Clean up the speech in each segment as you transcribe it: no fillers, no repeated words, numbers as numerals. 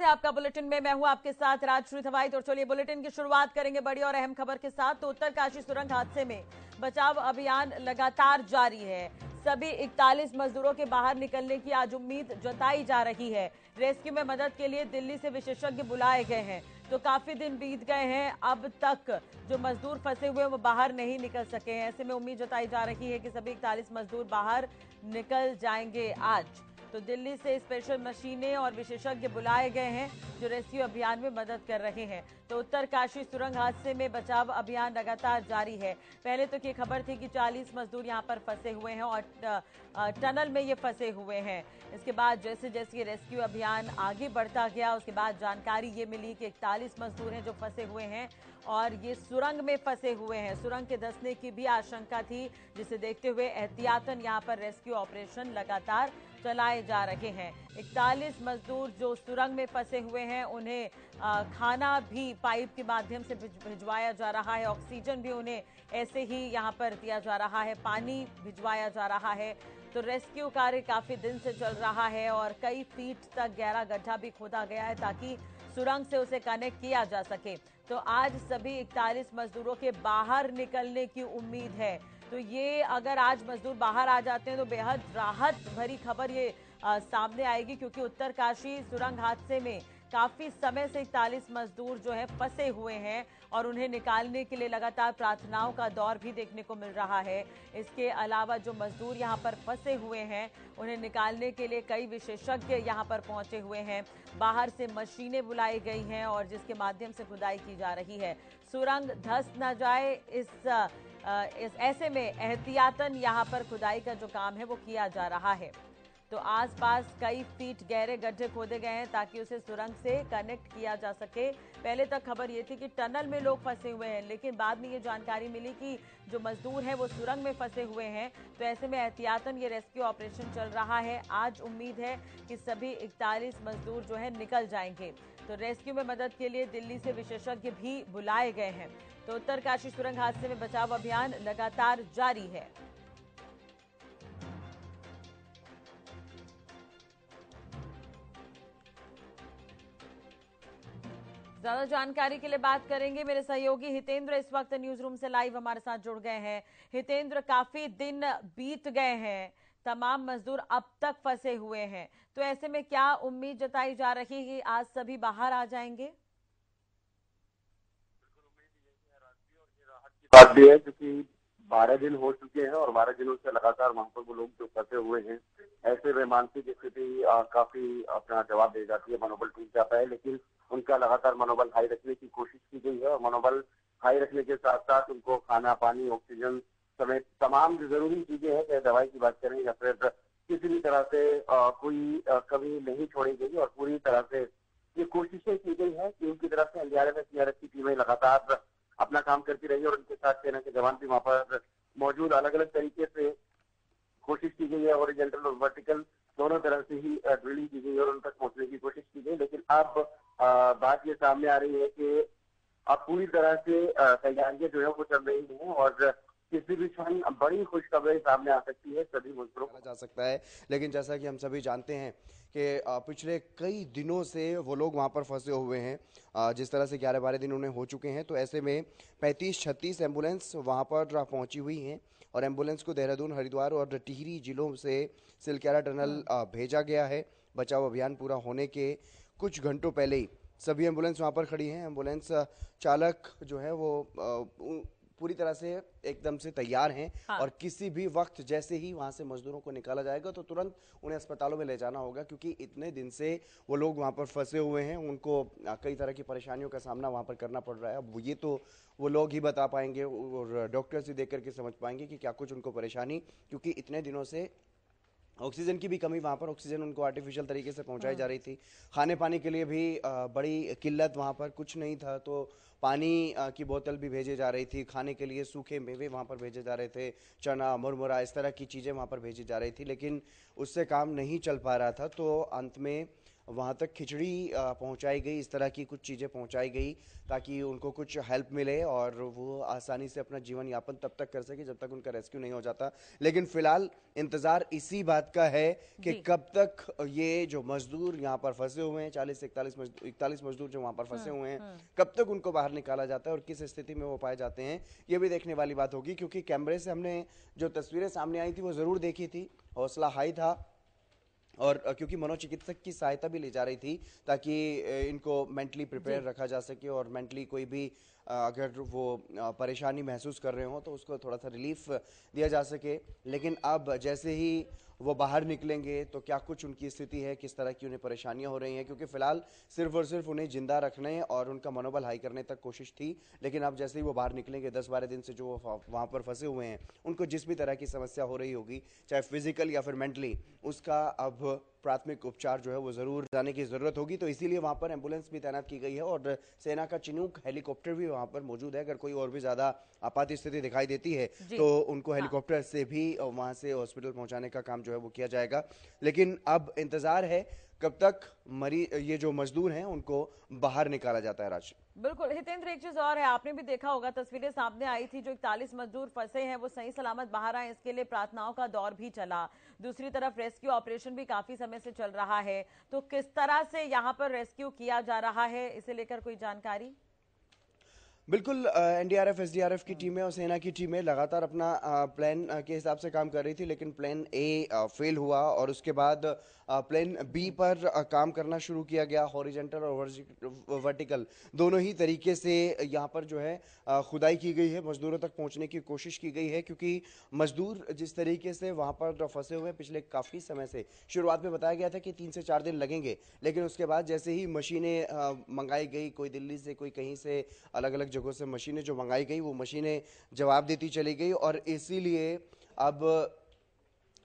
है आपका बुलेटिन में। मैं हूं आपके साथ राजश्री थवाई। तो चलिए बुलेटिन की शुरुआत करेंगे बड़ी और अहम खबर के साथ। तो उत्तरकाशी सुरंग हादसे में बचाव अभियान लगातार जारी है। सभी 41 मजदूरों के बाहर निकलने की आज उम्मीद जताई जा रही है। रेस्क्यू में मदद के लिए दिल्ली से विशेषज्ञ बुलाए गए हैं। तो काफी दिन बीत गए हैं, अब तक जो मजदूर फंसे हुए वो बाहर नहीं निकल सके हैं। ऐसे में उम्मीद जताई जा रही है कि सभी 41 मजदूर बाहर निकल जाएंगे आज। तो दिल्ली से स्पेशल मशीनें और विशेषज्ञ बुलाए गए हैं जो रेस्क्यू अभियान में मदद कर रहे हैं। तो उत्तरकाशी सुरंग हादसे में बचाव अभियान लगातार जारी है। पहले तो ये खबर थी कि 40 मजदूर यहां पर फंसे हुए हैं और टनल में ये फंसे हुए हैं। इसके बाद जैसे जैसे ये रेस्क्यू अभियान आगे बढ़ता गया, उसके बाद जानकारी ये मिली कि 41 मजदूर हैं जो फंसे हुए हैं और ये सुरंग में फंसे हुए हैं। सुरंग के धंसने की भी आशंका थी, जिसे देखते हुए एहतियातन यहां पर रेस्क्यू ऑपरेशन लगातार चलाए जा रहे हैं। 41 मजदूर जो सुरंग में फंसे हुए हैं, उन्हें खाना भी पाइप के माध्यम से भिजवाया जा रहा है। ऑक्सीजन भी उन्हें ऐसे ही यहां पर दिया जा रहा है, पानी भिजवाया जा रहा है। तो रेस्क्यू कार्य काफी दिन से चल रहा है और कई फीट तक गहरा गड्ढा भी खोदा गया है ताकि सुरंग से उसे कनेक्ट किया जा सके। तो आज सभी 41 मजदूरों के बाहर निकलने की उम्मीद है। तो ये अगर आज मजदूर बाहर आ जाते हैं तो बेहद राहत भरी खबर ये सामने आएगी, क्योंकि उत्तरकाशी सुरंग हादसे में काफी समय से 41 मजदूर जो है फंसे हुए हैं और उन्हें निकालने के लिए लगातार प्रार्थनाओं का दौर भी देखने को मिल रहा है। इसके अलावा जो मजदूर यहां पर फंसे हुए हैं उन्हें निकालने के लिए कई विशेषज्ञ यहां पर पहुंचे हुए हैं। बाहर से मशीनें बुलाई गई हैं और जिसके माध्यम से खुदाई की जा रही है। सुरंग धंस न जाए इस ऐसे में एहतियातन यहां पर खुदाई का जो काम है वो किया जा रहा है। तो आसपास कई फीट गहरे गड्ढे खोदे गए हैं ताकि उसे सुरंग से कनेक्ट किया जा सके। पहले तक खबर ये थी कि टनल में लोग फंसे हुए हैं, लेकिन बाद में ये जानकारी मिली कि जो मजदूर हैं वो सुरंग में फंसे हुए हैं। तो ऐसे में एहतियातन ये रेस्क्यू ऑपरेशन चल रहा है। आज उम्मीद है कि सभी 41 मजदूर जो है निकल जाएंगे। तो रेस्क्यू में मदद के लिए दिल्ली से विशेषज्ञ भी बुलाए गए हैं। तो उत्तरकाशी सुरंग हादसे में बचाव अभियान लगातार जारी है। ज्यादा जानकारी के लिए बात करेंगे। मेरे सहयोगी हितेंद्र इस वक्त न्यूज रूम से लाइव हमारे साथ जुड़ गए हैं। हितेंद्र, काफी दिन बीत गए हैं, तमाम मजदूर अब तक फंसे हुए हैं, तो ऐसे में क्या उम्मीद जताई जा रही है कि आज सभी बाहर आ जाएंगे? बात भी है क्योंकि 12 दिन हो चुके हैं और 12 दिनों से लगातार वहां पर वो लोग जो फंसे हुए हैं, ऐसे में मानसिक स्थिति काफी अपना जवाब दे जाती है, मनोबल टूट जाता है। लेकिन उनका लगातार मनोबल हाई रखने की कोशिश की गई है और मनोबल हाई रखने के साथ साथ उनको खाना, पानी, ऑक्सीजन समेत तमाम जो जरूरी चीजें हैं, चाहे दवाई की बात करें या फिर किसी भी तरह से कोई कमी नहीं छोड़ी गई और पूरी तरह से ये कोशिशें की गई है कि उनकी तरफ से एनडीआरएफ, एसडीआरएफ की टीमें लगातार अपना काम करती रही और उनके साथ सेना के जवान भी वहां पर मौजूद। अलग अलग तरीके से कोशिश की गई है, हॉरिजॉन्टल और वर्टिकल दोनों तरह से ही ड्रिलिंग की गई और उन तक पहुंचने की कोशिश की गई। लेकिन अब बात ये सामने आ रही है कि अब पूरी तरह से तैयारियां जो है वो चल रही हैं और किसी भी क्षण बड़ी खुशखबरी सामने आ सकती है, सभी मजदूरों को जा सकता है। लेकिन जैसा कि हम सभी जानते हैं कि पिछले कई दिनों से वो लोग वहाँ पर फंसे हुए हैं। जिस तरह से 11-12 दिन उन्हें हो चुके हैं, तो ऐसे में 35-36 एम्बुलेंस वहाँ पर पहुँची हुई हैं और एम्बुलेंस को देहरादून, हरिद्वार और टिहरी जिलों से सिलक्यारा टनल भेजा गया है। बचाव अभियान पूरा होने के कुछ घंटों पहले ही सभी एम्बुलेंस वहाँ पर खड़ी हैं। एम्बुलेंस चालक जो है वो पूरी तरह से एकदम से तैयार हैं। हाँ। और किसी भी वक्त जैसे ही वहां से मजदूरों को निकाला जाएगा तो तुरंत उन्हें अस्पतालों में ले जाना होगा, क्योंकि इतने दिन से वो लोग वहां पर फंसे हुए हैं। उनको कई तरह की परेशानियों का सामना वहां पर करना पड़ रहा है। अब ये तो वो लोग ही बता पाएंगे और डॉक्टर्स ही देख करके समझ पाएंगे कि क्या कुछ उनको परेशानी, क्योंकि इतने दिनों से ऑक्सीजन की भी कमी, वहाँ पर ऑक्सीजन उनको आर्टिफिशियल तरीके से पहुंचाई जा रही थी। खाने पानी के लिए भी बड़ी किल्लत, वहाँ पर कुछ नहीं था, तो पानी की बोतल भी भेजे जा रही थी। खाने के लिए सूखे मेवे वहाँ पर भेजे जा रहे थे, चना, मुरमुरा, इस तरह की चीज़ें वहाँ पर भेजी जा रही थी, लेकिन उससे काम नहीं चल पा रहा था। तो अंत में वहाँ तक खिचड़ी पहुँचाई गई, इस तरह की कुछ चीज़ें पहुँचाई गई ताकि उनको कुछ हेल्प मिले और वो आसानी से अपना जीवन यापन तब तक कर सके जब तक उनका रेस्क्यू नहीं हो जाता। लेकिन फिलहाल इंतज़ार इसी बात का है कि कब तक ये जो मजदूर यहाँ पर फंसे हुए हैं, 40 से 41 मजदूर जो वहाँ पर फंसे हुए हैं, कब तक उनको बाहर निकाला जाता है और किस स्थिति में वो पाए जाते हैं, ये भी देखने वाली बात होगी। क्योंकि कैमरे से हमने जो तस्वीरें सामने आई थी वो ज़रूर देखी थी, हौसला हाई था और क्योंकि मनोचिकित्सक की सहायता भी ली जा रही थी ताकि इनको मेंटली प्रिपेयर रखा जा सके और मेंटली कोई भी अगर वो परेशानी महसूस कर रहे हो तो उसको थोड़ा सा रिलीफ दिया जा सके। लेकिन अब जैसे ही वो बाहर निकलेंगे तो क्या कुछ उनकी स्थिति है, किस तरह की उन्हें परेशानियां हो रही हैं, क्योंकि फिलहाल सिर्फ और सिर्फ उन्हें जिंदा रखने और उनका मनोबल हाई करने तक कोशिश थी। लेकिन अब जैसे ही वो बाहर निकलेंगे, 10-12 दिन से जो वो वहाँ पर फंसे हुए हैं, उनको जिस भी तरह की समस्या हो रही होगी, चाहे फिजिकल या फिर मेंटली, उसका अब प्राथमिक उपचार जो है वो जरूर जाने की जरूरत होगी। तो इसीलिए वहाँ पर एम्बुलेंस भी तैनात की गई है और सेना का चिनूक हेलीकॉप्टर भी वहाँ पर मौजूद है। अगर कोई और भी ज्यादा आपात स्थिति दिखाई देती है तो उनको हेलीकॉप्टर से भी वहाँ से हॉस्पिटल पहुँचाने का काम जो है वो किया जाएगा। लेकिन अब इंतजार है कब तक ये जो मजदूर हैं उनको बाहर निकाला जाता है। राज, बिल्कुल हितेंद्र, एक चीज और है, आपने भी देखा होगा तस्वीरें सामने आई थी, जो 41 मजदूर फंसे हैं वो सही सलामत बाहर आए, इसके लिए प्रार्थनाओं का दौर भी चला। दूसरी तरफ रेस्क्यू ऑपरेशन भी काफी समय से चल रहा है, तो किस तरह से यहाँ पर रेस्क्यू किया जा रहा है, इसे लेकर कोई जानकारी? बिल्कुल, एनडीआरएफ एसडीआरएफ की टीमें और सेना की टीमें लगातार अपना प्लान के हिसाब से काम कर रही थी, लेकिन प्लान ए फेल हुआ और उसके बाद प्लान बी पर काम करना शुरू किया गया। हॉरिजेंटल और वर्टिकल दोनों ही तरीके से यहाँ पर जो है खुदाई की गई है, मजदूरों तक पहुँचने की कोशिश की गई है। क्योंकि मजदूर जिस तरीके से वहाँ पर फंसे हुए पिछले काफ़ी समय से, शुरुआत में बताया गया था कि 3 से 4 दिन लगेंगे, लेकिन उसके बाद जैसे ही मशीनें मंगाई गई, कोई दिल्ली से कोई कहीं से, अलग अलग जगहों से मशीनें जो मंगाई गई, वो मशीनें जवाब देती चली गई और इसीलिए अब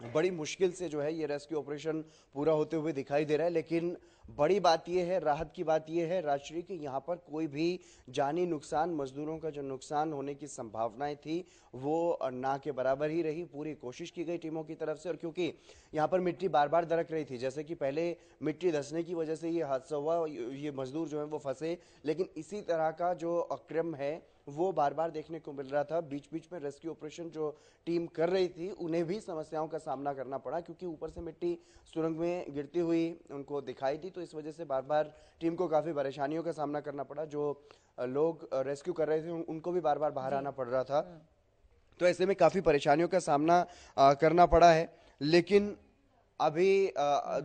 बड़ी मुश्किल से जो है ये रेस्क्यू ऑपरेशन पूरा होते हुए दिखाई दे रहा है। लेकिन बड़ी बात यह है, राहत की बात यह है राजश्री, कि यहाँ पर कोई भी जानी नुकसान, मजदूरों का जो नुकसान होने की संभावनाएं थी वो ना के बराबर ही रही। पूरी कोशिश की गई टीमों की तरफ से, और क्योंकि यहाँ पर मिट्टी बार बार दरक रही थी, जैसे कि पहले मिट्टी धंसने की वजह से ये हादसा हुआ, ये मजदूर जो है वो फंसे, लेकिन इसी तरह का जो क्रम है वो बार बार देखने को मिल रहा था। बीच बीच में रेस्क्यू ऑपरेशन जो टीम कर रही थी उन्हें भी समस्याओं का सामना करना पड़ा, क्योंकि ऊपर से मिट्टी सुरंग में गिरती हुई उनको दिखाई दी, तो इस वजह से बार बार टीम को काफ़ी परेशानियों का सामना करना पड़ा। जो लोग रेस्क्यू कर रहे थे उनको भी बार बार बाहर आना पड़ रहा था, तो ऐसे में काफ़ी परेशानियों का सामना करना पड़ा है। लेकिन अभी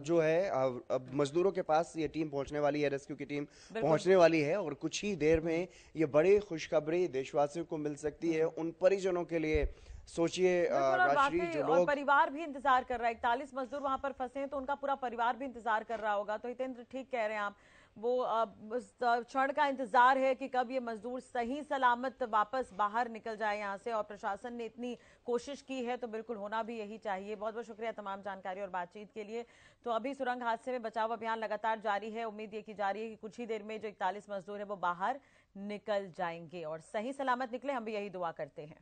जो है अब मजदूरों के पास ये टीम पहुंचने वाली है, रेस्क्यू की टीम पहुंचने वाली है और कुछ ही देर में ये बड़ी खुशखबरी देशवासियों को मिल सकती है, उन परिजनों के लिए। सोचिए राजश्री, जो लोग, परिवार भी इंतजार कर रहा है, 41 मजदूर वहां पर फंसे हैं तो उनका पूरा परिवार भी इंतजार कर रहा होगा। तो हितेंद्र ठीक कह रहे हैं आप, वो उस क्षण का इंतजार है कि कब ये मजदूर सही सलामत वापस बाहर निकल जाए यहाँ से, और प्रशासन ने इतनी कोशिश की है तो बिल्कुल होना भी यही चाहिए। बहुत बहुत शुक्रिया तमाम जानकारी और बातचीत के लिए। तो अभी सुरंग हादसे में बचाव अभियान लगातार जारी है, उम्मीद ये की जा रही है कि कुछ ही देर में जो 41 मजदूर है वो बाहर निकल जाएंगे और सही सलामत निकले, हम भी यही दुआ करते हैं।